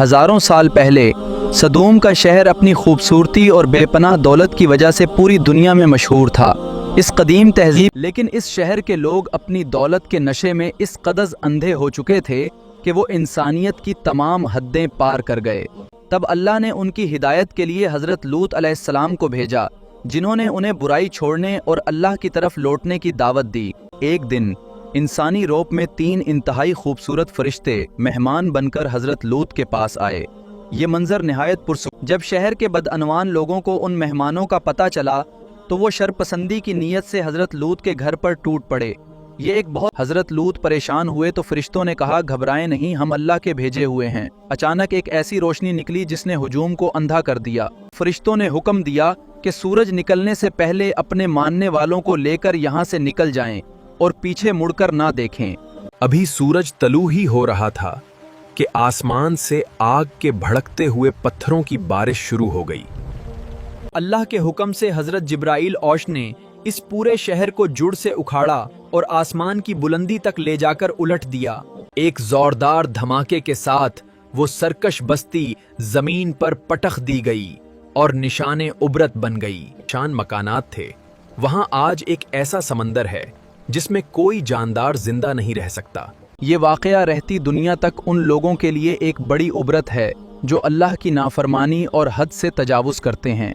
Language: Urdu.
ہزاروں سال پہلے سدوم کا شہر اپنی خوبصورتی اور بے پناہ دولت کی وجہ سے پوری دنیا میں مشہور تھا۔ اس قدیم تہذیب لیکن اس شہر کے لوگ اپنی دولت کے نشے میں اس قدر اندھے ہو چکے تھے کہ وہ انسانیت کی تمام حدیں پار کر گئے۔ تب اللہ نے ان کی ہدایت کے لیے حضرت لوط علیہ السلام کو بھیجا، جنہوں نے انہیں برائی چھوڑنے اور اللہ کی طرف لوٹنے کی دعوت دی۔ ایک دن انسانی روپ میں 3 انتہائی خوبصورت فرشتے مہمان بن کر حضرت لوط کے پاس آئے۔ یہ منظر نہایت پرسکون۔ جب شہر کے بدعنوان لوگوں کو ان مہمانوں کا پتہ چلا تو وہ شرپسندی کی نیت سے حضرت لوط کے گھر پر ٹوٹ پڑے۔ حضرت لوط پریشان ہوئے تو فرشتوں نے کہا، گھبرائیں نہیں، ہم اللہ کے بھیجے ہوئے ہیں۔ اچانک ایک ایسی روشنی نکلی جس نے ہجوم کو اندھا کر دیا۔ فرشتوں نے حکم دیا کہ سورج نکلنے سے پہلے اپنے ماننے والوں کو لے کر یہاں سے نکل جائیں اور پیچھے مڑ کر نہ دیکھیں۔ ابھی سورج طلوع ہی ہو رہا تھا کہ آسمان سے آگ کے بھڑکتے ہوئے پتھروں کی بارش شروع ہو گئی۔ اللہ کے حکم سے حضرت جبرائیل اوش نے اس پورے شہر کو جڑ سے اکھاڑا اور آسمان کی بلندی تک لے جا کر الٹ دیا۔ ایک زوردار دھماکے کے ساتھ وہ سرکش بستی زمین پر پٹخ دی گئی اور نشان عبرت بن گئی۔ شان مکانات تھے۔ وہاں آج ایک ایسا سمندر ہے جس میں کوئی جاندار زندہ نہیں رہ سکتا۔ یہ واقعہ رہتی دنیا تک ان لوگوں کے لیے ایک بڑی عبرت ہے جو اللہ کی نافرمانی اور حد سے تجاوز کرتے ہیں۔